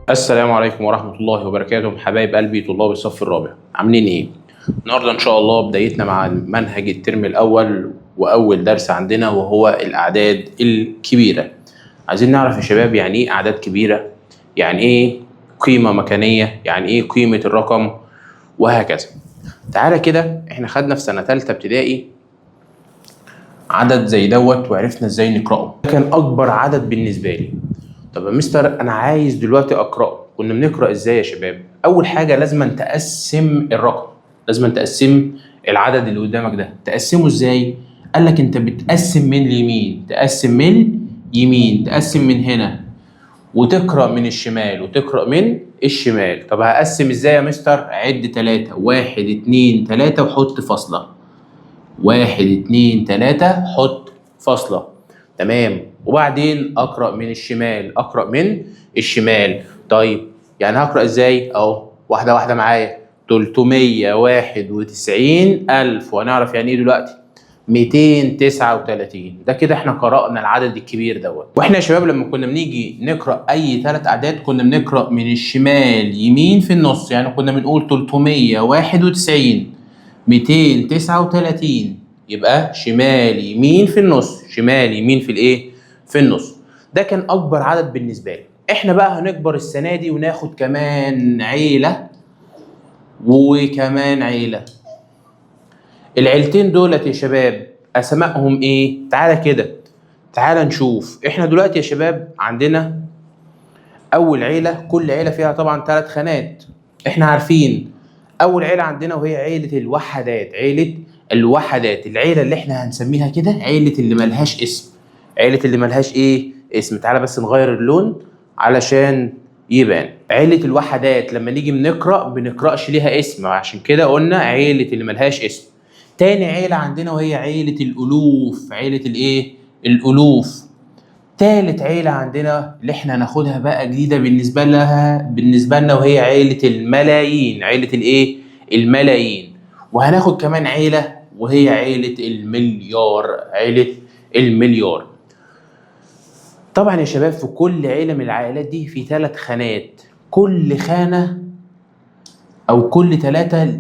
السلام عليكم ورحمة الله وبركاته، حبايب قلبي طلاب الصف الرابع، عاملين ايه؟ النهارده ان شاء الله بدايتنا مع منهج الترم الاول واول درس عندنا وهو الاعداد الكبيرة. عايزين نعرف يا شباب يعني ايه اعداد كبيرة؟ يعني ايه قيمة مكانية؟ يعني ايه قيمة الرقم؟ وهكذا. تعالى كده، احنا خدنا في سنة تالتة ابتدائي عدد زي دوت وعرفنا ازاي نقرأه. ده كان اكبر عدد بالنسبة لي. طب يا مستر انا عايز دلوقتي اقراه، كنا بنقرا ازاي يا شباب؟ اول حاجه لازم تقسم الرقم، لازم تقسم العدد اللي قدامك ده. تقسمه ازاي؟ قال لك انت بتقسم من اليمين، تقسم من يمين، تقسم من هنا وتقرا من الشمال وتقرا من الشمال. طب هقسم ازاي يا مستر؟ عد 3، 1 2 3 وحط فاصله، 1 2 3 حط فاصله. تمام. وبعدين اقرا من الشمال، اقرا من الشمال. طيب يعني هقرا ازاي؟ اهو واحده واحده معايا. 391,000 وهنعرف يعني ايه دلوقتي. 239. ده كده احنا قرأنا العدد الكبير دوت. واحنا يا شباب لما كنا بنيجي نقرأ اي ثلاث اعداد كنا بنقرأ من الشمال يمين في النص، يعني كنا بنقول 391 239 يبقى شمال يمين في النص، شمال يمين في الايه؟ في النص. ده كان اكبر عدد بالنسبه لي. احنا بقى هنكبر السنه دي وناخد كمان عيله وكمان عيله. العيلتين دولت يا شباب اسمائهم ايه؟ تعالى كده، تعالى نشوف. احنا دلوقتي يا شباب عندنا اول عيله، كل عيله فيها طبعا 3 خانات. احنا عارفين اول عيله عندنا وهي عيله الوحدات، عيله الوحدات، العيله اللي احنا هنسميها كده عيله اللي ملهاش اسم، عيله اللي ملهاش ايه؟ اسم. تعالى بس نغير اللون علشان يبان. عيله الوحدات لما نيجي بنقراش ليها اسم، عشان كده قلنا عيله اللي ملهاش اسم. تاني عيله عندنا وهي عيله الالوف، عيله الايه؟ الالوف. تالت عيلة عندنا اللي احنا هناخدها بقى جديدة بالنسبة لنا وهي عيلة الملايين، عيلة الايه؟ الملايين. وهناخد كمان عيلة وهي عيلة المليار، عيلة المليار. طبعا يا شباب في كل عيلة من العائلات دي في 3 خانات، كل خانة او كل 3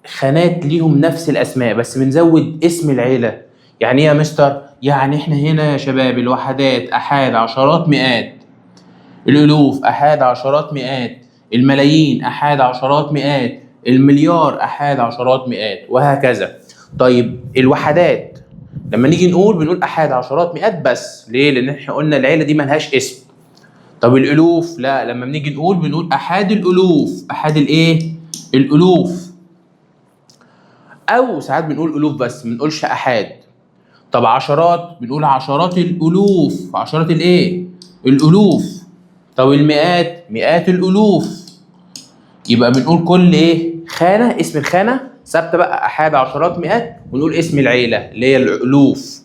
خانات ليهم نفس الاسماء بس بنزود اسم العيلة. يعني ايه يا مستر؟ يعني احنا هنا يا شباب الوحدات احاد عشرات مئات، الالوف احاد عشرات مئات، الملايين احاد عشرات مئات، المليار احاد عشرات مئات، وهكذا. طيب الوحدات لما نيجي بنقول احاد عشرات مئات بس، ليه؟ لان احنا قلنا العيله دي ملهاش اسم. طب الالوف لا، لما بنيجي بنقول احاد الالوف، احاد الايه؟ الالوف. او ساعات بنقول الوف بس ما بنقولش احاد. طب عشرات بنقول عشرات الالوف، عشرات الايه؟ الالوف. طب المئات مئات الالوف. يبقى بنقول كل ايه؟ خانه، اسم الخانه ثابته بقى احاد عشرات مئات، ونقول اسم العيله اللي هي الالوف.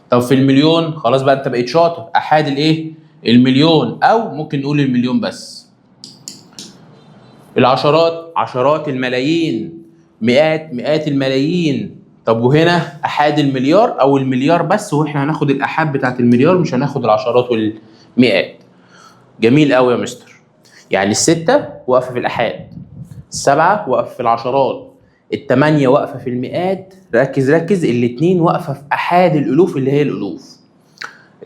طب في المليون خلاص بقى انت بقيت شاطر، احاد الايه؟ المليون، او ممكن نقول المليون بس. العشرات عشرات الملايين، مئات مئات الملايين. طب وهنا احاد المليار او المليار بس، واحنا هناخد الاحاد بتاعت المليار مش هناخد العشرات والمئات. جميل قوي يا مستر. يعني ال6 واقفه في الاحاد، ال7 واقفه في العشرات، ال8 واقفه في المئات، ركز ركز، ال2 واقفه في احاد الالوف اللي هي الالوف،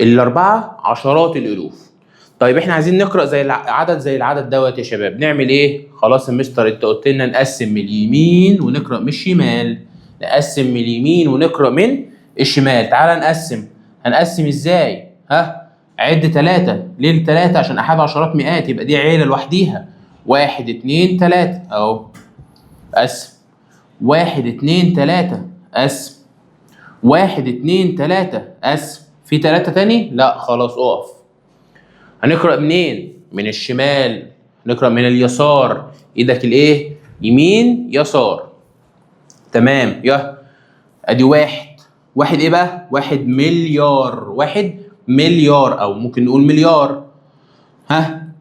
ال4 عشرات الالوف. طيب احنا عايزين نقرا زي عدد زي العدد دوت يا شباب، نعمل ايه؟ خلاص يا مستر انت قلت لنا نقسم من اليمين ونقرا من الشمال، نقسم من اليمين ونقرا من الشمال. تعال نقسم. هنقسم ازاي؟ ها؟ عد 3. ليه 3؟ عشان احاد عشرات مئات، يبقى دي عيله لوحديها. 1 2 3 اهو. قسم. 1 2 3 قسم. 1 2 3 قسم. في 3 تاني؟ لا خلاص اقف. هنقرأ منين؟ من الشمال. نقرأ من اليسار، ايدك الايه؟ يمين يسار. تمام. ادي 1. 1 ايه بقى؟ 1 مليار، 1 مليار او ممكن نقول مليار.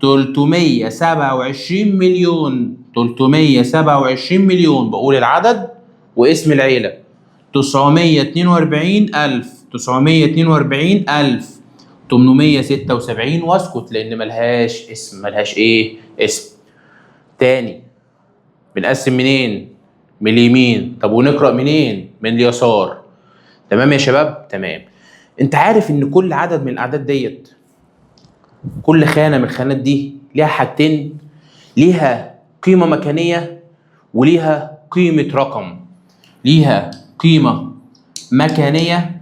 327 مليون، 327 مليون. بقول العدد واسم العيلة. 942 ألف، 942 ألف. 876 واسكت لان ملهاش اسم، ملهاش ايه؟ اسم. تاني بنقسم منين؟ من اليمين. طب ونقرأ منين؟ من اليسار. تمام يا شباب؟ تمام. انت عارف ان كل عدد من الاعداد ديت، كل خانة من الخانات دي ليها حاجتين، ليها قيمة مكانية وليها قيمة رقم. ليها قيمة مكانية.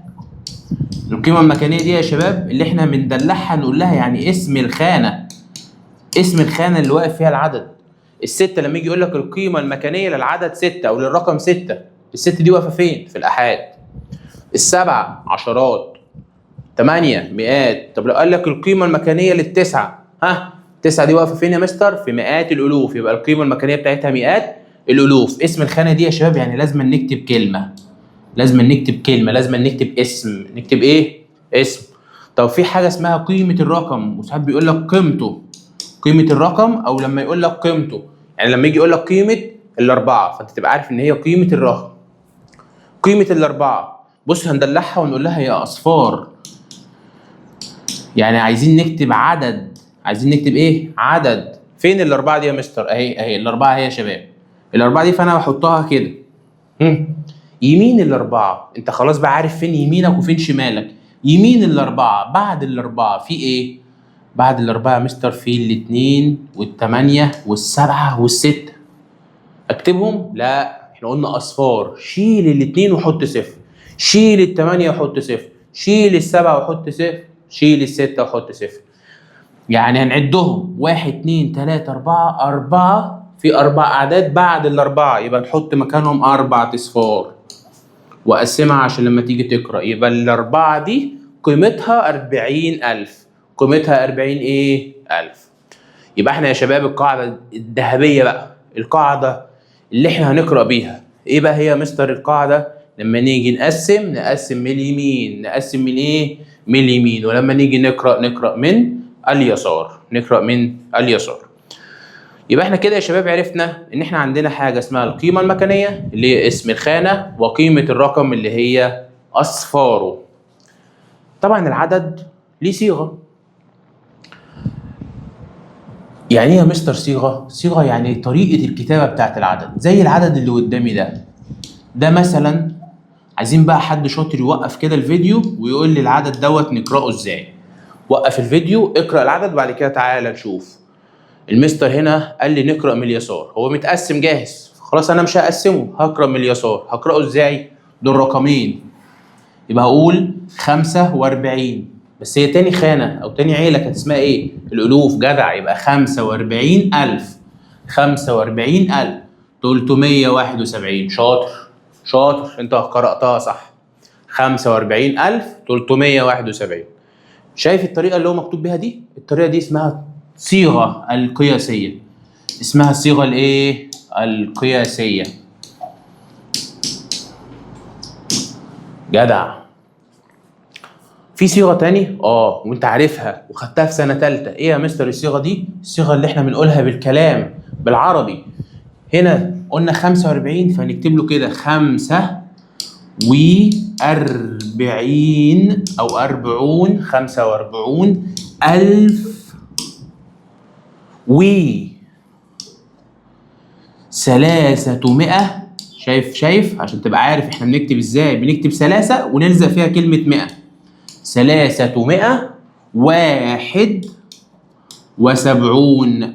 القيمة المكانية دي يا شباب اللي احنا بندلعها نقول لها يعني اسم الخانة، اسم الخانة اللي واقف فيها العدد. الستة لما يجي يقول لك القيمة المكانية للعدد 6 أو للرقم 6، الست دي واقفة فين؟ في الآحاد. السبعة عشرات، 8 مئات. طب لو قال لك القيمة المكانية للتسعة، ها؟ التسعة دي واقفة فين يا مستر؟ في مئات الألوف، يبقى القيمة المكانية بتاعتها مئات الألوف. اسم الخانة دي يا شباب يعني لازم نكتب كلمة، لازم نكتب كلمة، لازم نكتب اسم. نكتب إيه؟ اسم. طب في حاجة اسمها قيمة الرقم، وساعات بيقول لك قيمته، قيمة الرقم، أو لما يقول لك قيمته، يعني لما يجي يقول لك قيمة الأربعة فأنت تبقى عارف إن هي قيمة الرقم. قيمة الأربعة، بص هندلعها ونقول لها يا أصفار. يعني عايزين نكتب عدد، عايزين نكتب إيه؟ عدد. فين الأربعة دي يا مستر؟ أهي الأربعة أهي يا شباب. الأربعة دي فأنا بحطها كده. يمين الأربعة، أنت خلاص بقى عارف فين يمينك وفين شمالك. يمين الأربعة بعد الأربعة في إيه؟ بعد الأربعة يا مستر في الاتنين والتمانية والسبعة والستة. أكتبهم؟ لا، إحنا قلنا أصفار. شيل الاتنين وحط صفر، شيل التمانية وحط صفر، شيل السبعة وحط صفر، شيل الستة وحط صفر. يعني هنعدهم 1 2 3 4، 4 في 4 أعداد بعد الأربعة، يبقى نحط مكانهم 4 أصفار وأقسمها عشان لما تيجي تقرأ يبقى الأربعة دي قيمتها 40,000. قيمتها 40 إيه؟ 1000. يبقى إحنا يا شباب القاعدة الذهبية بقى، القاعدة اللي إحنا هنقرأ بيها إيه بقى هي يا مستر القاعدة؟ لما نيجي نقسم من اليمين. نقسم من إيه؟ من اليمين. ولما نيجي نقرأ من اليسار. نقرأ من اليسار. يبقى احنا كده يا شباب عرفنا ان احنا عندنا حاجه اسمها القيمه المكانيه اللي هي اسم الخانه، وقيمه الرقم اللي هي اصفاره. طبعا العدد ليه صيغه. يعني ايه يا مستر صيغه؟ صيغه يعني طريقه الكتابه بتاعت العدد. زي العدد اللي قدامي ده مثلا، عايزين بقى حد شاطر يوقف كده الفيديو ويقول لي العدد دوت نقراه ازاي. وقف الفيديو، اقرا العدد وبعد كده تعالى نشوف. المستر هنا قال لي نقرأ من اليسار، هو متقسم جاهز، خلاص أنا مش هقسمه، هقرأ من اليسار. هقرأه إزاي؟ دول رقمين، يبقى هقول 45. بس هي تاني خانة أو تاني عيلة كانت اسمها إيه؟ الألوف. جدع، يبقى 45,000. 45,371. شاطر شاطر، أنت قرأتها صح. 45,371. شايف الطريقة اللي هو مكتوب بيها دي؟ الطريقة دي اسمها صيغة القياسية. اسمها الصيغة الايه؟ القياسية. جدع. في صيغة تاني وانت عارفها وخدتها في سنة تالتة. ايه يا مستر الصيغة دي؟ الصيغة اللي احنا بنقولها بالكلام بالعربي. هنا قلنا 45 فنكتب له كده 45 أو 40. 45,000 و 300. شايف عشان تبقى عارف احنا بنكتب ازاي. بنكتب ثلاثة ونلزق فيها كلمة 100. 371.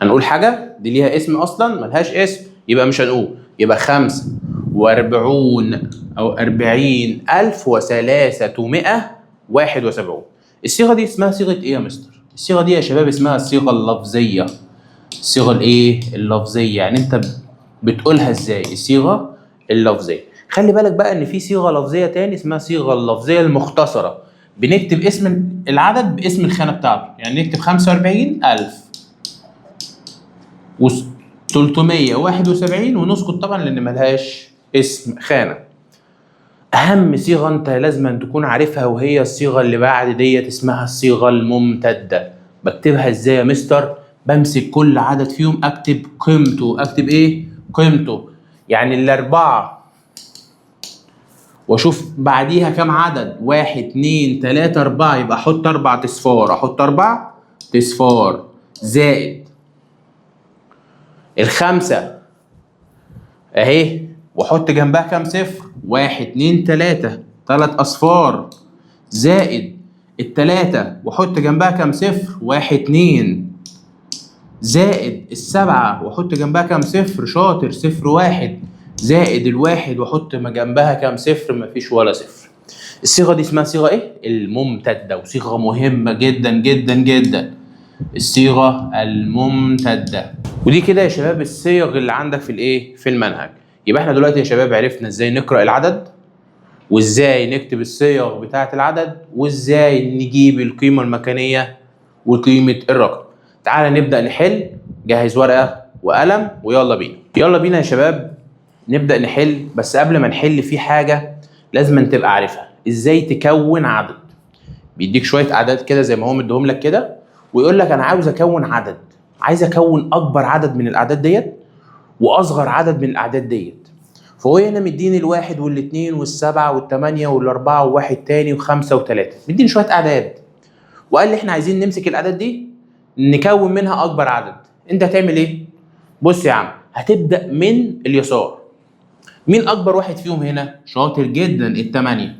هنقول حاجة دي ليها اسم أصلا؟ ملهاش اسم، يبقى مش هنقول. يبقى 45 أو 40,371. الصيغة دي اسمها صيغة إيه يا مستر؟ الصيغة دي يا شباب اسمها الصيغة اللفظية. الصيغة الإيه؟ اللفظية. يعني أنت بتقولها إزاي؟ الصيغة اللفظية. خلي بالك بقى إن في صيغة لفظية تاني اسمها الصيغة اللفظية المختصرة. بنكتب اسم العدد باسم الخانة بتاعته. يعني نكتب 45,000 و 371 ونسكت طبعا لان ملهاش اسم خانه. اهم صيغه انت لازم تكون عارفها وهي الصيغه اللي بعد ديت اسمها الصيغه الممتده. بكتبها ازاي يا مستر؟ بمسك كل عدد فيهم اكتب قيمته. اكتب ايه؟ قيمته. يعني الاربعه واشوف بعديها كام عدد، 1 2 3 4، يبقى احط 4 اصفار، احط 4 اصفار زائد الخمسة اهي، واحط جنبها كام صفر، 1 2 3 3 اصفار زائد التلاتة واحط جنبها كام صفر، 1 2 زائد السبعة واحط جنبها كام صفر، شاطر، صفر 1 زائد الواحد واحط جنبها كام صفر، مفيش ولا صفر. الصيغة دي اسمها صيغة ايه؟ الممتدة، وصيغة مهمة جدا جدا جدا، الصيغة الممتدة. ودي كده يا شباب الصيغ اللي عندك في الايه؟ في المنهج. يبقى احنا دلوقتي يا شباب عرفنا ازاي نقرأ العدد، وازاي نكتب الصيغ بتاعة العدد، وازاي نجيب القيمة المكانية وقيمة الرقم. تعالى نبدأ نحل. جهز ورقة وقلم ويلا بينا. يلا بينا يا شباب نبدأ نحل. بس قبل ما نحل في حاجة لازم تبقى عارفها، ازاي تكون عدد. بيديك شوية اعداد كده زي ما هو مديهم لك كده، ويقول لك انا عاوز اكون عدد، عايز اكون اكبر عدد من الاعداد ديت واصغر عدد من الاعداد ديت. فهو هنا مديني الواحد والاثنين والسبعة والثمانية والاربعة وواحد تاني وخمسة وثلاثة، مديني شوية اعداد وقال لي احنا عايزين نمسك الاعداد دي نكون منها اكبر عدد. انت هتعمل ايه؟ بص يا عم، هتبدأ من اليسار. مين اكبر واحد فيهم هنا؟ شاطر جدا، الثمانية.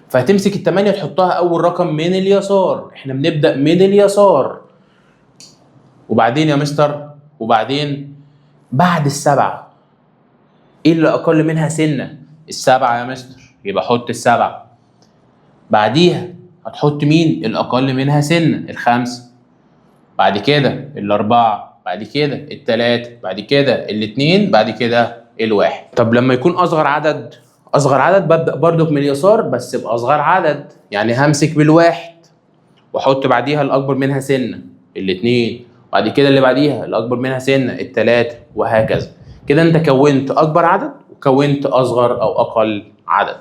فهتمسك الثمانية تحطها اول رقم من اليسار، احنا بنبدأ من اليسار. وبعدين يا مستر، وبعدين بعد السبعة ايه اللي اقل منها سنة؟ السبعة يا مستر، يبقى حط السبعة. بعديها هتحط مين الاقل منها سنة؟ الخمسة. بعد كده الاربعة، بعد كده التلاتة، بعد كده الاتنين، بعد كده الواحد. طب لما يكون اصغر عدد، اصغر عدد ببدأ برضك من اليسار بس باصغر عدد، يعني همسك بالواحد واحط بعديها الاكبر منها سنة الاتنين، بعد كده اللي بعديها الاكبر منها سنة التلاتة، وهكذا. كده انت كونت اكبر عدد وكونت اصغر او اقل عدد.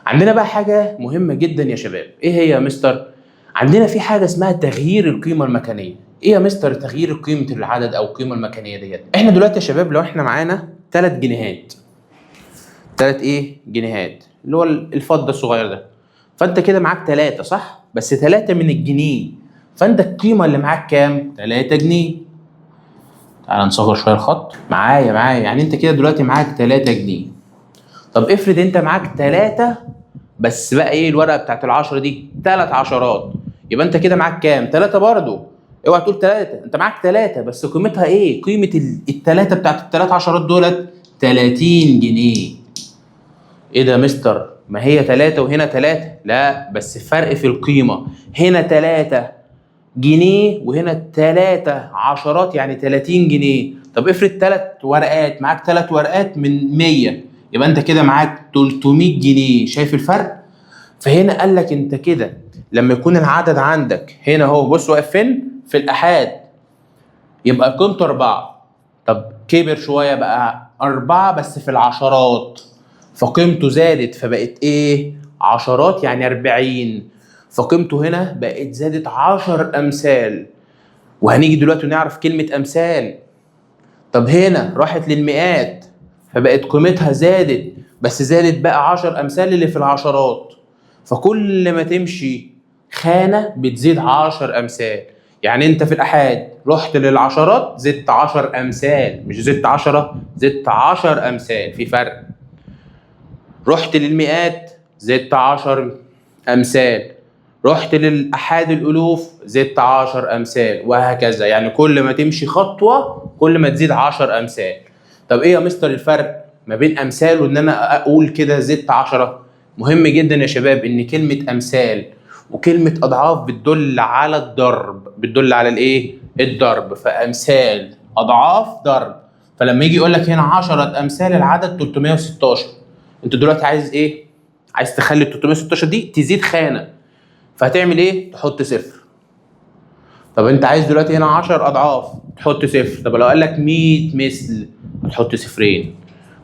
عندنا بقى حاجة مهمة جدا يا شباب، ايه هي يا مستر؟ عندنا في حاجة اسمها تغيير القيمة المكانية. ايه يا مستر تغيير قيمة العدد او القيمة المكانية ديت؟ احنا دلوقتي يا شباب لو احنا معانا 3 جنيهات، 3 ايه؟ جنيهات، اللي هو الفضة الصغير ده. فانت كده معاك 3 صح؟ بس 3 من الجنيه، فانت القيمة اللي معاك كام؟ 3 جنيه. تعال نصغر شوية الخط معايا يعني انت كده دلوقتي معاك 3 جنيه. طب افرض انت معاك 3 بس بقى ايه الورقه بتاعت ال10 دي 3 عشرات، يبقى انت كده معاك كام؟ 3 برضه. اوعى تقول 3، انت معاك 3 بس قيمتها ايه؟ قيمه الثلاثه بتاعت ال3 عشرات دولت 30 جنيه. ايه ده يا مستر؟ ما هي 3 وهنا 3. لا بس فرق في القيمه، هنا 3 جنيه وهنا 3 عشرات يعني 30 جنيه. طب افرض 3 ورقات، معاك 3 ورقات من 100، يبقى انت كده معاك 300 جنيه. شايف الفرق؟ فهنا قال لك انت كده لما يكون العدد عندك هنا اهو، بص واقف فين؟ في الآحاد، يبقى قيمته 4. طب كبر شويه بقى 4 بس في العشرات، فقيمته زادت فبقت ايه؟ عشرات يعني 40، فقيمته هنا بقت زادت 10 امثال. وهنيجي دلوقتي نعرف كلمه امثال. طب هنا راحت للمئات فبقت قيمتها زادت، بس زادت بقى 10 امثال اللي في العشرات. فكل ما تمشي خانه بتزيد 10 امثال. يعني انت في الآحاد رحت للعشرات زدت 10 امثال، مش زدت 10، زدت 10 امثال، في فرق. رحت للمئات زدت 10 امثال، رحت للآحاد الالوف زدت 10 امثال، وهكذا. يعني كل ما تمشي خطوه كل ما تزيد 10 امثال. طب ايه يا مستر الفرق ما بين امثال وان انا اقول كده زدت 10؟ مهم جدا يا شباب ان كلمه امثال وكلمه اضعاف بتدل على الضرب، بتدل على الايه؟ الضرب. فامثال اضعاف ضرب. فلما يجي يقول لك هنا 10 امثال العدد 316، انت دلوقتي عايز ايه؟ عايز تخلي ال 316 دي تزيد خانه، فهتعمل ايه؟ تحط صفر. طب انت عايز دلوقتي هنا 10 اضعاف، تحط صفر. طب لو قال لك 100 مثل، تحط صفرين.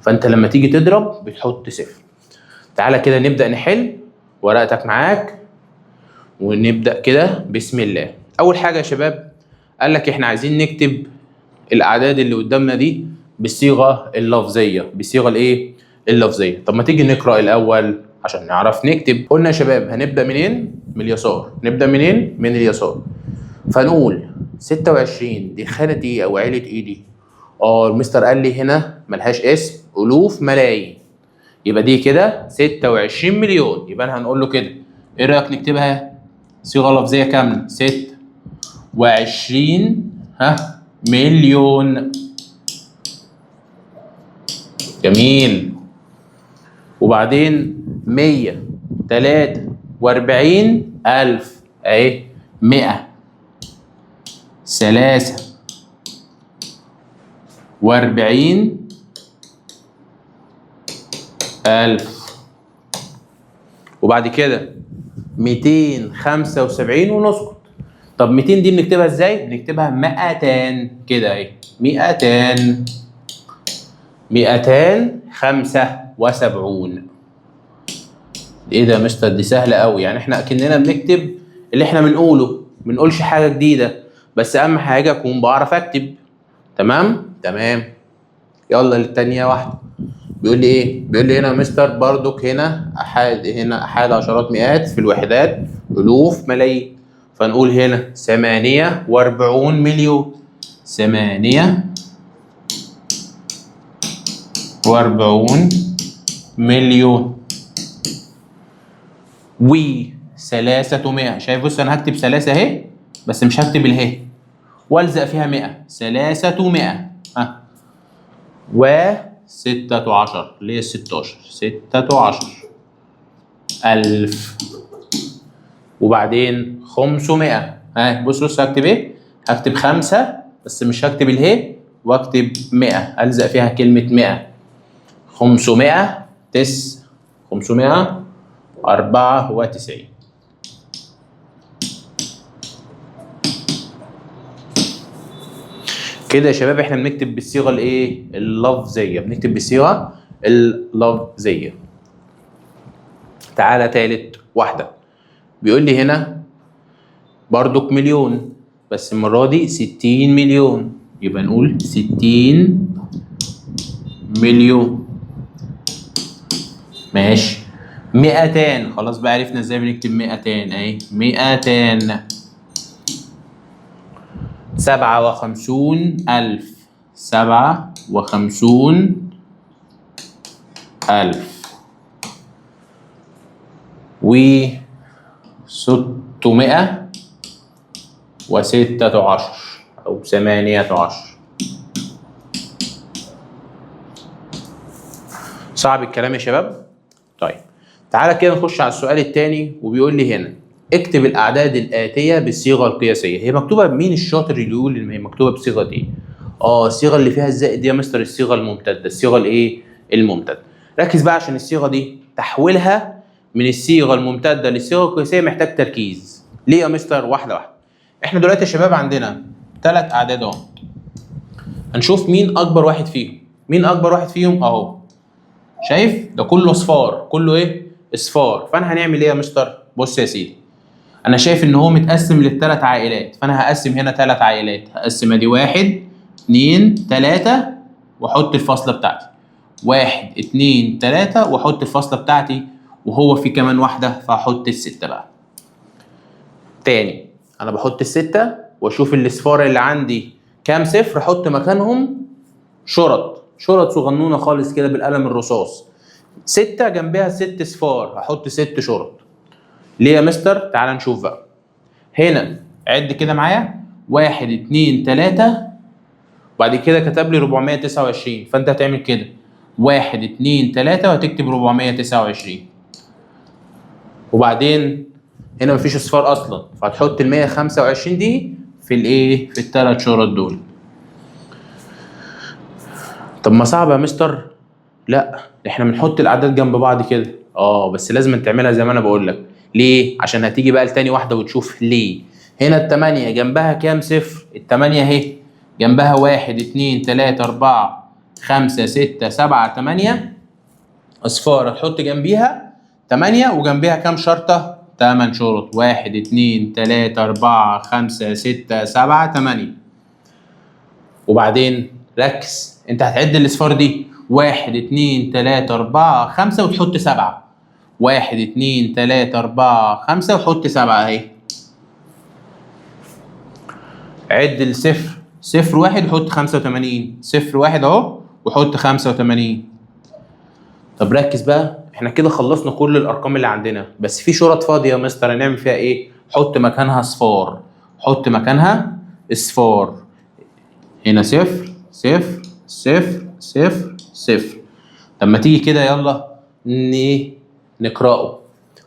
فانت لما تيجي تضرب بتحط صفر. تعالى كده نبدا نحل. ورقتك معاك ونبدا كده بسم الله. اول حاجه يا شباب قال لك احنا عايزين نكتب الاعداد اللي قدامنا دي بالصيغه اللفظيه، بالصيغه الايه؟ اللفظيه. طب ما تيجي نقرا الاول عشان نعرف نكتب. قلنا يا شباب هنبدا منين؟ من اليسار. نبدا منين؟ من اليسار. فنقول 26 دي خانه ايه او عيله ايه دي؟ المستر قال لي هنا ملهاش اسم، الوف ملايين، يبقى دي كده 26 مليون. يبقى هنقول له كده ايه رايك نكتبها صيغه لفظيه كامله؟ 26 مليون. جميل. وبعدين 143 ألف أهي، 143 ألف. وبعد كده 275 ونسكت. طب 200 دي بنكتبها ازاي؟ بنكتبها 200 كده اهي، 275. ايه ده يا مستر؟ دي سهله قوي، يعني احنا اكننا بنكتب اللي احنا بنقوله، ما بنقولش حاجه جديده، بس اهم حاجه اكون بعرف اكتب. تمام. يلا للتانيه واحده. بيقول لي ايه؟ بيقول لي هنا يا مستر برضك هنا احاد عشرات مئات في الوحدات الوف ملايين، فنقول هنا 48 مليون. 48 مليون. و 300. شايف؟ بص انا هكتب 3 اهي بس مش هكتب اله والزق فيها 100. 300 و 16 اللي هي 16 ألف. وبعدين 500. بص هكتب ايه؟ هكتب 5 بس مش هكتب اله واكتب 100 الزق فيها كلمه 100. 594. كده يا شباب احنا بنكتب بالصيغه الايه؟ اللفظيه. بنكتب بالصيغه اللفظيه. تعالى تالت واحده. بيقول لي هنا برضك مليون بس المره دي 60 مليون، يبقى نقول 60 مليون. ماشي. 200. خلاص بقى عرفنا ازاي بنكتب 200 اهي. 200. 57 ألف. 57 ألف. و 616 أو 18. صعب الكلام يا شباب؟ طيب تعالى كده نخش على السؤال الثاني. وبيقول لي هنا اكتب الأعداد الآتية بالصيغة القياسية. هي مكتوبة بمين الشاطر اللي يقول إن هي مكتوبة بصيغة إيه؟ الصيغة اللي فيها الزائد دي يا مستر الصيغة الممتدة. الصيغة الإيه؟ الممتدة. ركز بقى عشان الصيغة دي تحويلها من الصيغة الممتدة للصيغة القياسية محتاج تركيز. ليه يا مستر؟ واحدة واحدة. إحنا دلوقتي يا شباب عندنا 3 أعداد أهو. هنشوف مين أكبر واحد فيهم. مين أكبر واحد فيهم؟ أهو. شايف؟ ده كله أصفار. كله إيه؟ أصفار. فأنا هنعمل إيه يا مستر؟ بص يا سيدي. أنا شايف إن هو متقسم ل3 عائلات، فأنا هقسم هنا 3 عائلات. هقسم أدي 1 2 3 وأحط الفاصلة بتاعتي. 1 2 3 وأحط الفاصلة بتاعتي، وهو في كمان واحدة فهحط ال6 بقى. تاني أنا بحط ال6 وأشوف الأصفار اللي عندي كام صفر، أحط مكانهم شرط صغنونة خالص كده بالقلم الرصاص. 6 جنبها 6 صفار، هحط 6 شرط. ليه يا مستر؟ تعال نشوف بقى. هنا عد كده معايا 1 2 3 وبعد كده كتب لي 429، فانت هتعمل كده 1 2 3 وهتكتب 429. وبعدين هنا مفيش اصفار اصلا، فهتحط ال 125 دي في الايه؟ في ال3 شرط دول. طب ما صعبه يا مستر؟ لا، احنا بنحط الاعداد جنب بعض كده. بس لازم تعملها زي ما انا بقول لك. ليه؟ عشان هتيجي بقى لتاني واحده وتشوف ليه. هنا ال8 جنبها كام صفر؟ ال8 اهي جنبها 1 2 3 4 5 6 7 8 اصفار، هتحط جنبيها 8 وجنبيها كام شرطه؟ 8 شرط. 1 2 3 4 5 6 7 8. وبعدين ركز، انت هتعد الاصفار دي 1 2 3 4 5 وتحط 7. 1 2 3 4 5 وحط 7 اهي. عد الصفر، 0 1 وحط 85. 0 1 اهو وحط 85. طب ركز بقى، احنا كده خلصنا كل الارقام اللي عندنا، بس في شرط فاضيه يا مستر هنعمل فيها ايه؟ حط مكانها صفار. حط مكانها اصفار. هنا 0 0 0 0 0. طب ما تيجي كده يلا نقراه.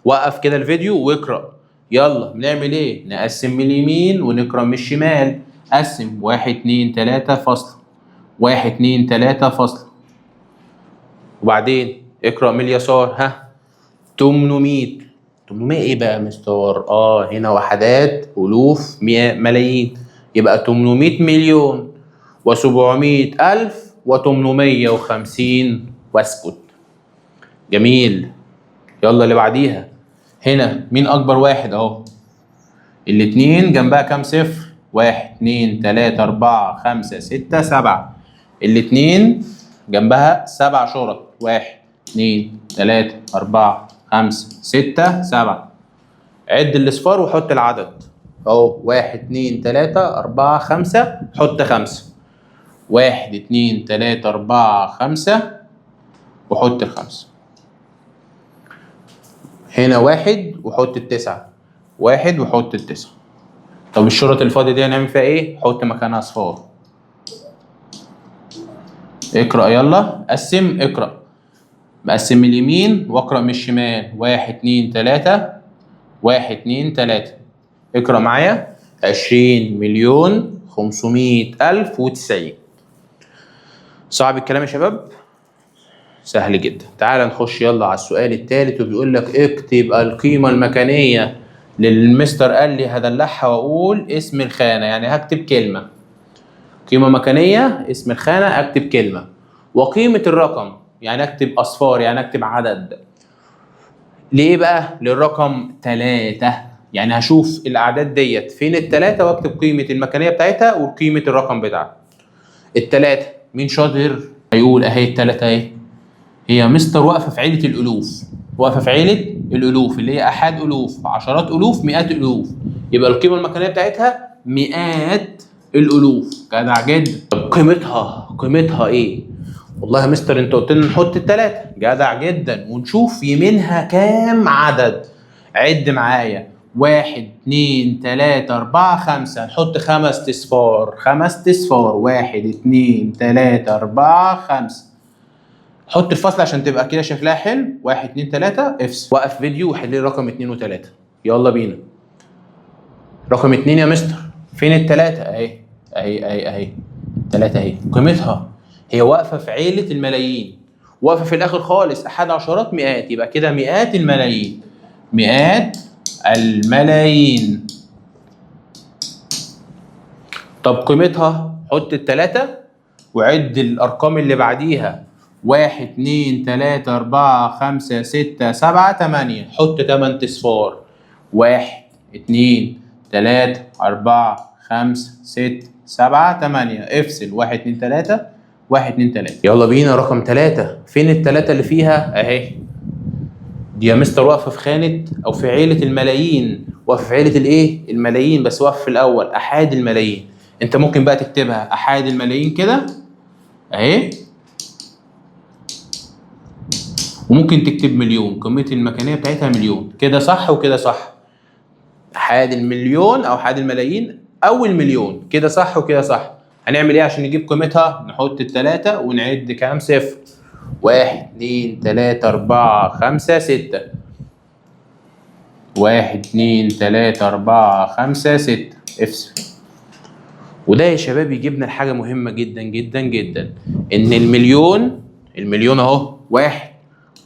وقف كده الفيديو واقرا. يلا بنعمل ايه؟ نقسم من اليمين ونقرا من الشمال. قسم 1 2 3 فاصلة 1 2 3 فاصلة، وبعدين اقرا من اليسار. ها 800. 800 ايه بقى يا مستر؟ هنا وحدات، الوف، ملايين، يبقى 800 مليون و700 ألف و850 واسكت. جميل. يلا اللي بعديها. هنا مين أكبر واحد أهو؟ الاتنين جنبها كام صفر؟ 1 2 3 4 5 6 7. الاتنين جنبها 7 شرط. 1 2 3 4 5 6 7. عد الاصفار وحط العدد اهو. 1 2 3 4 5 حط 5. 1 2 3 4 5 وحط ال5. هنا 1 وحط ال9. 1 وحط ال9. طب الشرط الفاضية دي هنعمل فيها ايه؟ حط مكانها اصفار. اقرأ يلا. قسم. اقرأ. بقسم من اليمين واقرأ من الشمال. 1 2 3 1 2 3. اقرأ معايا. 20 مليون 500 ألف و90. صعب الكلام يا شباب؟ سهل جدا. تعال نخش يلا على السؤال الثالث، وبيقول لك اكتب القيمة المكانية للمستر. قال لي هدلعها واقول اسم الخانة، يعني هكتب كلمة. قيمة مكانية، اسم الخانة اكتب كلمة. وقيمة الرقم يعني اكتب اصفار، يعني اكتب عدد. ليه بقى؟ للرقم 3. يعني هشوف الاعداد ديت فين ال3 واكتب قيمة المكانية بتاعتها وقيمة الرقم بتاعها. ال3 مين شاطر؟ هيقول اهي ال3 اهي. هي مستر واقفة في عيلة الالوف. واقفة في عيلة الالوف اللي هي احاد الوف، عشرات الوف، مئات الالوف. يبقى القيمة المكانية بتاعتها مئات الالوف. جدع جدا. طب قيمتها ايه؟ والله يا مستر انت قلت لنا نحط ال3. جدع جدا. ونشوف يمينها كام عدد. عد معايا. 1 2 3 4 5. نحط 5 اصفار. 5 اصفار. 1 2 3 4 5. حط الفصل عشان تبقى كده شكلها حلو. 1 2 3 افصل. وقف فيديو وحل لي رقم 2 و3. يلا بينا. رقم 2 يا مستر. فين ال3؟ اهي اهي اهي اهي. 3 اهي. قيمتها هي واقفة في عيلة الملايين. واقفة في الآخر خالص أحد عشرات مئات، يبقى كده مئات الملايين. مئات الملايين. طب قيمتها حط ال3 وعد الأرقام اللي بعديها. 1 2 3 4 5 6 7 8. حط 8 اصفار. 1 2 3 4 5 6 7 8. افصل. 1 2 3 1 2 3. يلا بينا. رقم 3. فين ال3 اللي فيها؟ اهي. دي يا مستر واقفه في خانه او في عيله الملايين. واقفه في عيله الايه؟ الملايين، بس واقفه في الاول احاد الملايين. انت ممكن بقى تكتبها احاد الملايين كده اهي، وممكن تكتب مليون. قيمه المكانيه بتاعتها مليون. كده صح وكده صح. احاد المليون او احاد الملايين او المليون. كده صح وكده صح. هنعمل ايه عشان نجيب قيمتها؟ نحط ال3 ونعد كام صفر. 1 2 3 4 5 6. 1 2 3 4 5 6. افصل. وده يا شباب يجيبنا لحاجة مهمة جدا جدا جدا، ان المليون اهو. 1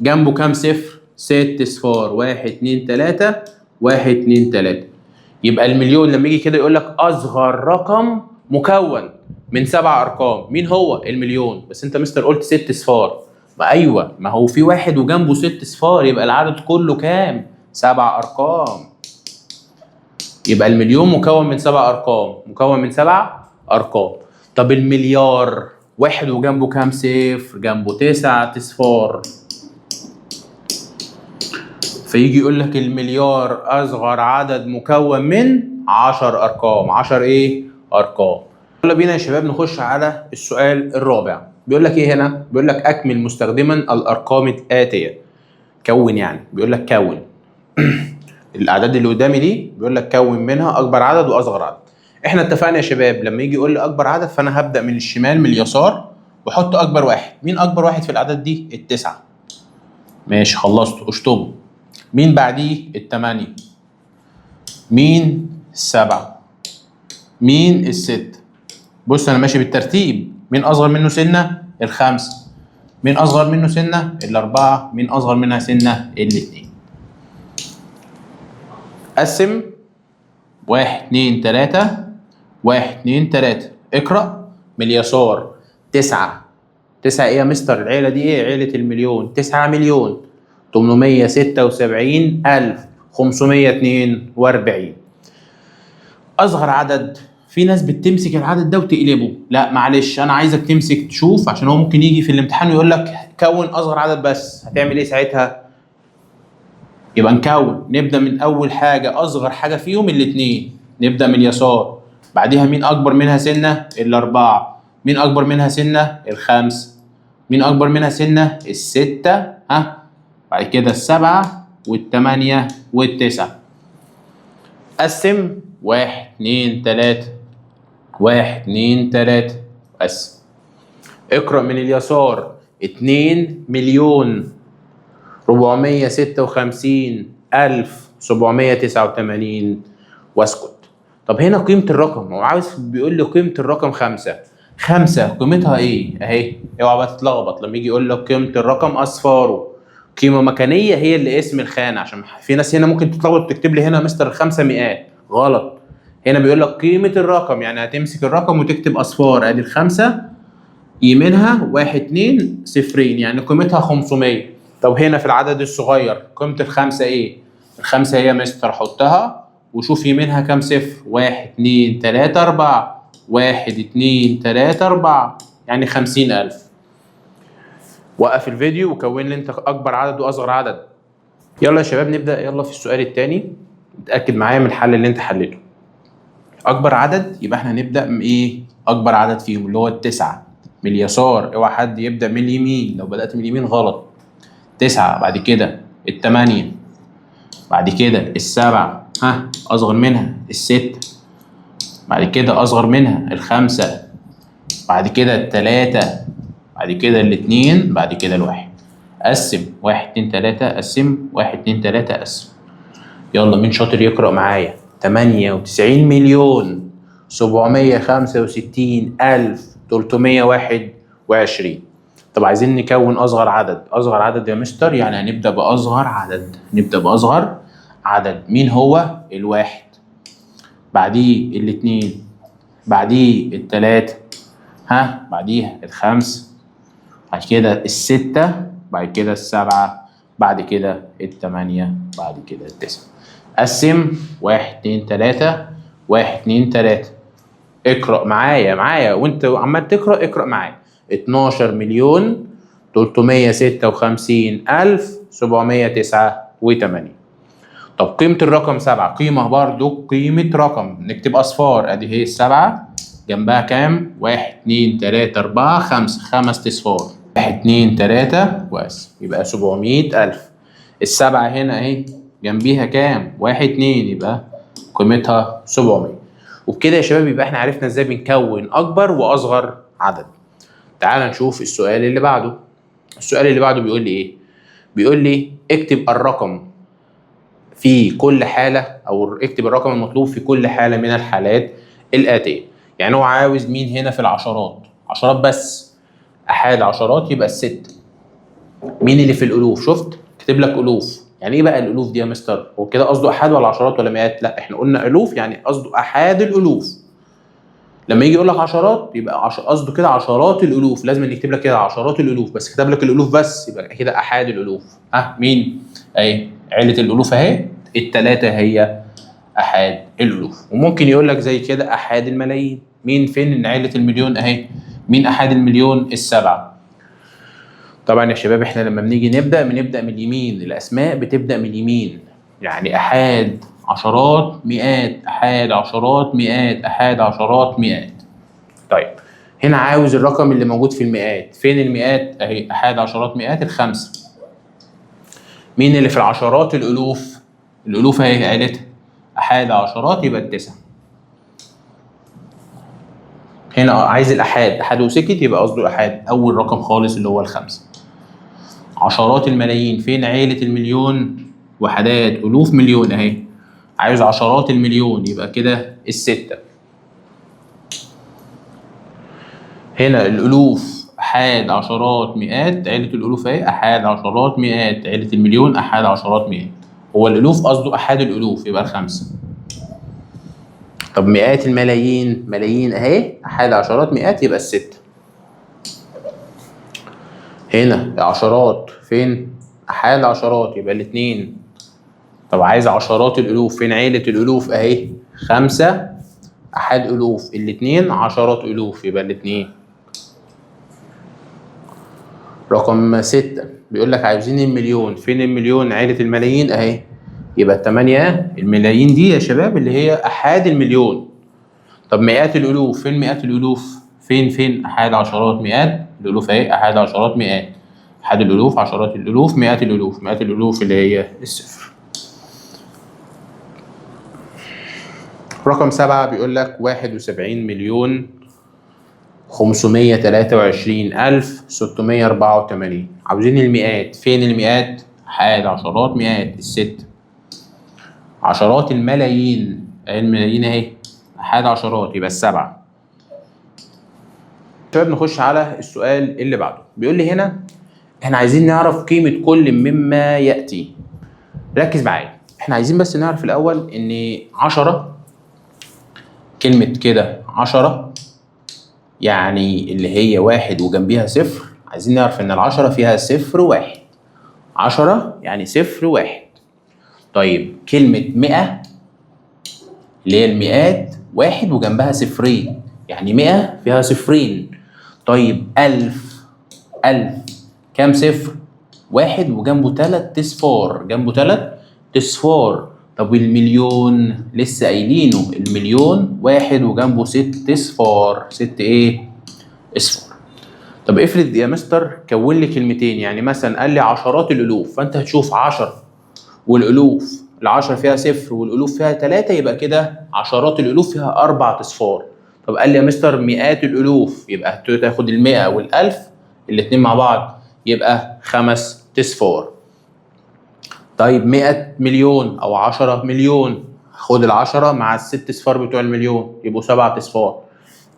جنبه كام صفر؟ 6 اصفار. 1 2 3 1 2 3. يبقى المليون لما يجي كده يقول لك اصغر رقم مكون من 7 ارقام. مين هو المليون؟ بس انت مستر قلت 6 اصفار. ما ايوه، ما هو في واحد وجنبه 6 اصفار، يبقى العدد كله كام؟ 7 ارقام. يبقى المليون مكون من 7 ارقام. مكون من 7 ارقام. طب المليار واحد وجنبه كام صفر؟ جنبه 9 اصفار. فيجي يقول لك المليار اصغر عدد مكون من 10 ارقام. 10 ايه؟ ارقام. يلا بينا يا شباب نخش على السؤال الرابع. بيقول لك ايه هنا؟ بيقول لك اكمل مستخدما الارقام الاتيه. كون، يعني بيقول لك كون الاعداد اللي قدامي دي، بيقول لك كون منها اكبر عدد واصغر عدد. احنا اتفقنا يا شباب لما يجي يقول لي اكبر عدد فانا هبدا من الشمال من اليسار واحط اكبر واحد. مين اكبر واحد في الاعداد دي؟ التسعه. ماشي خلصت، اشطبه. مين بعديه؟ التمانية. مين؟ السبعة. مين؟ الستة. بص انا ماشي بالترتيب. مين اصغر منه سنة؟ الخمسة. مين اصغر منه سنة؟ الاربعة. مين اصغر منها سنة؟ الاتنين. قسم. 1 2 3. 1 2 3. اقرأ من اليسار. 9. 9 ايه يا مستر؟ العيلة دي ايه؟ عيلة المليون. 9 مليون 876,542. اصغر عدد. في ناس بتمسك العدد ده وتقلبه. لا معلش، انا عايزك تمسك تشوف، عشان هو ممكن يجي في الامتحان ويقول لك كون اصغر عدد بس. هتعمل ايه ساعتها؟ يبقى نكون. نبدا من اول حاجه، اصغر حاجه فيهم الاثنين. نبدا من اليسار. بعديها مين اكبر منها سنه؟ الاربعه. مين اكبر منها سنه؟ الخمسه. مين اكبر منها سنه؟ السته. بعد كده السبعه والثمانيه والتسعه. قسم. 1 2 3. 1 2 3. قسم. اقرأ من اليسار. 2,456,789 واسكت. طب هنا قيمة الرقم، هو عاوز بيقول لي قيمة الرقم 5. 5 قيمتها ايه؟ اهي. اوعى بقى تتلخبط لما يجي يقول لك قيمة الرقم اصفاره. قيمة مكانية هي اللي اسم الخانة، عشان في ناس هنا ممكن تتلخبط تكتب لي هنا مستر 5 مئات. غلط. هنا بيقول لك قيمة الرقم، يعني هتمسك الرقم وتكتب اصفار. ادي الخمسة يمينها 1 2 صفرين، يعني قيمتها 500. طب هنا في العدد الصغير قيمة الخمسة ايه؟ الخمسة هي مستر حطها وشوف يمينها كام صفر. 1 2 3 4. 1 2 3 4 يعني 50,000. وقف الفيديو وكون لي انت اكبر عدد واصغر عدد. يلا يا شباب نبدأ. يلا في السؤال الثاني. اتأكد معايا من الحل اللي انت حليته. اكبر عدد يبقى احنا نبدأ من ايه؟ اكبر عدد فيهم اللي هو التسعة. من اليسار. اوعى حد يبدأ من اليمين، لو بدأت من اليمين غلط. 9. بعد كده 8. بعد كده 7. اصغر منها 6. بعد كده اصغر منها 5. بعد كده 3. بعد كده 2. بعد كده 1. قسم. 1 2 3. قسم. 1 2 3. قسم. يلا مين شاطر يقرأ معايا؟ 98,765,321. طب عايزين نكون اصغر عدد. اصغر عدد يا مستر يعني هنبدأ باصغر عدد. نبدأ باصغر عدد. مين هو؟ الواحد. بعديه الاثنين. بعديه الثلاثة. بعديها الخمس. بعد كده الستة. بعد كده السبعة. بعد كده الثمانية. بعد كده التسعة. قسم. 1 2 3. 1 2 3. اقرأ معايا وانت عمال تقرأ اقرأ معايا. 12,356,789. طب قيمة الرقم 7. قيمة برضو قيمة رقم. نكتب أصفار. ادي هي السبعة. جنبها كام؟ 1 2 3 4 5. 5 اصفار. 1 2 3 وقسم. يبقى 700,000. السبعة هنا اهي جنبيها كام؟ 1 2. يبقى قيمتها 700. وبكده يا شباب يبقى احنا عرفنا ازاي بنكون اكبر واصغر عدد. تعال نشوف السؤال اللي بعده. السؤال اللي بعده بيقول لي ايه؟ بيقول لي اكتب الرقم في كل حالة، او اكتب الرقم المطلوب في كل حالة من الحالات الآتية. يعني هو عاوز مين هنا في العشرات؟ عشرات بس. احاد عشرات يبقى الست. مين اللي في الالوف؟ شفت كتب لك الوف. يعني ايه بقى الالوف دي يا مستر؟ هو كده قصده احاد ولا عشرات ولا مئات؟ لا احنا قلنا الوف يعني قصده احاد الالوف. لما يجي يقول لك عشرات يبقى قصده كده عشرات الالوف. لازم نكتب لك كده عشرات الالوف، بس كتب لك الالوف بس يبقى كده احاد الالوف. مين؟ اهي عيله الالوف اهي. الثلاثه هي احاد الالوف. وممكن يقول لك زي كده احاد الملايين. مين فين عيله المليون؟ اهي مين أحاد المليون؟ السبعة. طبعا يا شباب احنا لما بنيجي بنبدأ من اليمين، الأسماء بتبدأ من اليمين، يعني أحاد عشرات مئات، أحاد عشرات مئات، أحاد عشرات مئات. طيب هنا عاوز الرقم اللي موجود في المئات. فين المئات؟ أهي أحاد عشرات مئات الخمسة. مين اللي في العشرات؟ الألوف. الألوف أهي عيلتها أحاد عشرات يبقى التسعة. هنا عايز الأحاد، أحاد وسكت يبقى قصده أحاد، أول رقم خالص اللي هو الخمسة. عشرات الملايين، فين عيلة المليون؟ وحدات، ألوف، مليون أهي. عايز عشرات المليون يبقى كده الستة. هنا الألوف أحاد عشرات مئات، عيلة الألوف أهي أحاد عشرات مئات، عيلة المليون أحاد عشرات مئات. هو الألوف قصده أحاد الألوف يبقى الخمسة. طب مئات الملايين، ملايين أهي أحاد عشرات مئات يبقى الستة. هنا عشرات فين؟ أحاد عشرات يبقى الاتنين. طب عايز عشرات الألوف، فين عيلة الألوف أهي خمسة أحاد ألوف، الاتنين عشرات ألوف يبقى الاتنين. رقم 6 بيقول لك عايزين المليون، فين المليون؟ عيلة الملايين أهي يبقى التمانية. الملايين دي يا شباب اللي هي أحاد المليون. طب مئات الألوف، فين مئات الألوف؟ فين أحاد عشرات مئات، الألوف أهي أحاد عشرات مئات، أحاد الألوف عشرات الألوف مئات الألوف، مئات الألوف اللي هي الصفر. رقم 7 بيقول لك 71,523,684. عاوزين المئات، فين المئات؟ أحاد عشرات مئات الست. عشرات الملايين، الملايين أهي أحاد عشرات يبقى السبعة. شباب نخش على السؤال اللي بعده. بيقول لي هنا احنا عايزين نعرف قيمة كل مما يأتي. ركز معايا، احنا عايزين بس نعرف الأول إن 10 كلمة كده 10 يعني اللي هي واحد وجنبيها صفر. عايزين نعرف إن العشرة فيها صفر واحد. 10 يعني صفر واحد. طيب كلمة 100 اللي هي المئات واحد وجنبها صفرين، يعني 100 فيها صفرين. طيب 1000 كام صفر؟ واحد وجنبه 3 اصفار، جنبه 3 اصفار. طب والمليون لسه قايلينه، المليون واحد وجنبه 6 اصفار، 6 ايه؟ اصفار. طب افرض يا مستر كون لي كلمتين، يعني مثلا قال لي عشرات الالوف، فانت هتشوف 10 والالوف، العشرة فيها صفر والالوف فيها 3، يبقى كده عشرات الالوف فيها 4 اصفار. طب قال لي يا مستر مئات الالوف، يبقى تاخد ال100 وال1000 الاتنين مع بعض يبقى 5 اصفار. طيب 100 مليون او 10 مليون، خد ال10 مع ال6 اصفار بتوع المليون يبقوا 7 اصفار.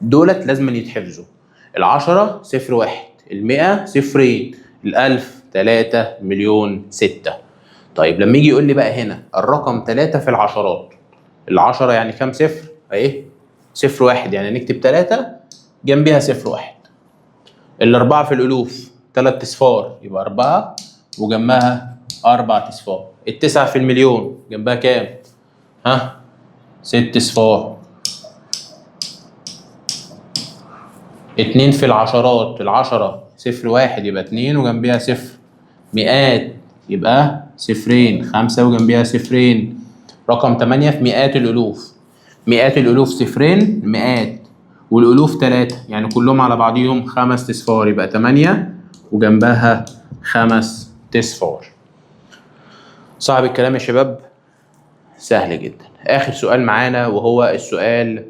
دولت لازم يتحفظوا. ال10 صفر واحد، ال100 صفرين، ال1000 3، مليون 6. طيب لما يجي يقول لي بقى هنا الرقم 3 في العشرات، العشرة يعني كام صفر؟ اهي صفر واحد، يعني نكتب 3 جنبيها صفر واحد. الأربعة في الألوف 3 اصفار يبقى 4 وجنبها 4 اصفار. التسعة في المليون جنبها كام؟ 6 اصفار. 2 في العشرات، العشرة صفر واحد يبقى 2 وجنبيها صفر. مئات يبقى صفرين، 5 وجنبيها صفرين. رقم 8 في مئات الألوف، مئات الألوف صفرين، مئات والألوف 3 يعني كلهم على بعضيهم 5 اصفار، يبقى 8 وجنبها 5 اصفار. صعب الكلام يا شباب؟ سهل جدا. آخر سؤال معانا وهو السؤال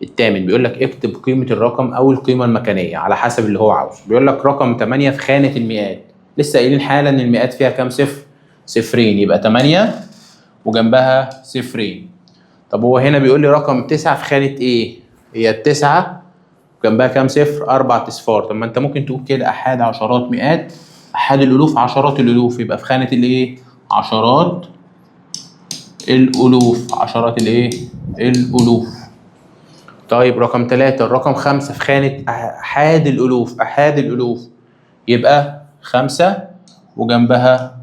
الثامن، بيقول لك اكتب قيمة الرقم أو القيمة المكانية على حسب اللي هو عاوزه. بيقول لك رقم 8 في خانة المئات، لسه قايلين حالا إن المئات فيها كام صفر؟ صفرين، يبقى 8 وجنبها صفرين. طب هو هنا بيقول لي رقم 9 في خانة إيه؟ هي التسعة وجنبها كام صفر؟ 4 اصفار. طب ما أنت ممكن تقول كده أحاد عشرات مئات، أحاد الألوف عشرات الألوف، يبقى في خانة الإيه؟ عشرات الألوف، عشرات الإيه؟ الألوف. طيب رقم 3، الرقم 5 في خانة أحاد الألوف، أحاد الألوف، يبقى 5 وجنبها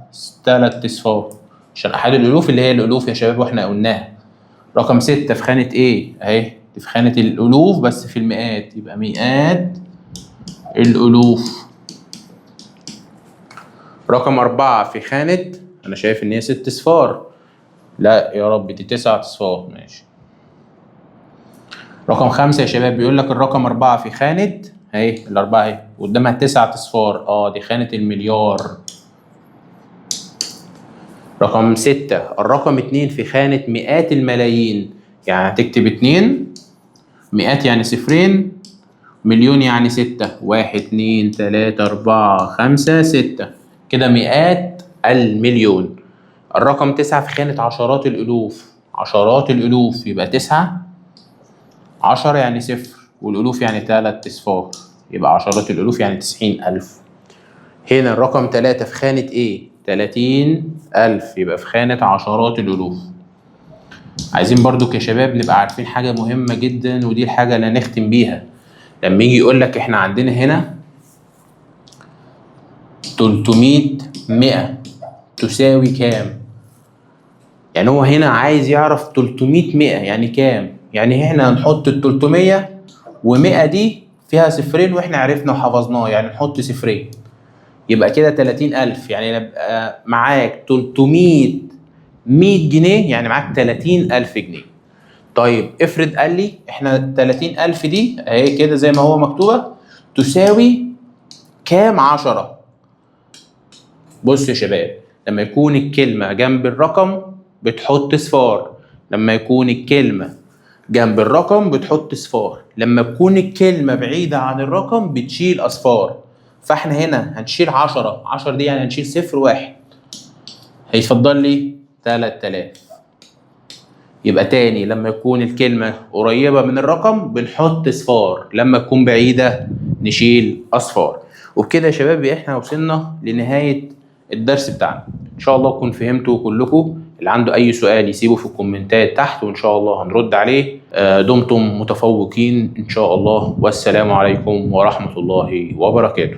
3 اصفار، عشان أحاد الألوف اللي هي الألوف يا شباب واحنا قلناها. رقم 6 في خانة إيه؟ أهي في خانة الألوف بس في المئات، يبقى مئات الألوف. رقم 4 في خانة، أنا شايف إن هي 6 صفار، لا يا رب دي 9 أصفار، ماشي. رقم 5 يا شباب بيقول لك الرقم 4 في خانة أهي، الأربعة أهي قدامها 9 أصفار، دي خانة المليار. رقم 6 الرقم 2 في خانة مئات الملايين، يعني هتكتب 2، مئات يعني صفرين، مليون يعني 6، 1 2 3 4 5 6، كده مئات المليون. الرقم 9 في خانة عشرات الألوف، عشرات الألوف يبقى 9، 10 يعني صفر والألوف يعني 3 أصفار، يبقى عشرات الألوف يعني 90,000. هنا الرقم 3 في خانة إيه؟ 30,000، يبقى في خانة عشرات الألوف. عايزين برضو يا شباب نبقى عارفين حاجة مهمة جدا، ودي الحاجة اللي هنختم بيها. لما يجي يقول لك إحنا عندنا هنا 300 100 تساوي كام؟ يعني هو هنا عايز يعرف 300 100 يعني كام؟ يعني احنا هنحط ال 300 و100 دي فيها صفرين واحنا عرفنا وحفظناه، يعني نحط صفرين يبقى كده 30,000، يعني يبقى معاك 300 100 جنيه، يعني معاك 30,000 جنيه. طيب افرض قال لي احنا 30,000 دي اهي كده زي ما هو مكتوبة تساوي كام 10؟ بص يا شباب، لما يكون الكلمة جنب الرقم بتحط صفار، لما يكون الكلمة جنب الرقم بتحط صفار، لما تكون الكلمة بعيدة عن الرقم بتشيل أصفار. فاحنا هنا هنشيل 10، 10 دي يعني هنشيل صفر واحد، هيتفضل لي 3000. يبقى تاني، لما يكون الكلمة قريبة من الرقم بنحط صفار، لما تكون بعيدة نشيل أصفار. وبكده يا شباب احنا وصلنا لنهاية الدرس بتاعنا. ان شاء الله تكون فهمتوا كلكم. اللي عنده اي سؤال يسيبه في الكومنتات تحت وان شاء الله هنرد عليه. دمتم متفوقين ان شاء الله، والسلام عليكم ورحمة الله وبركاته.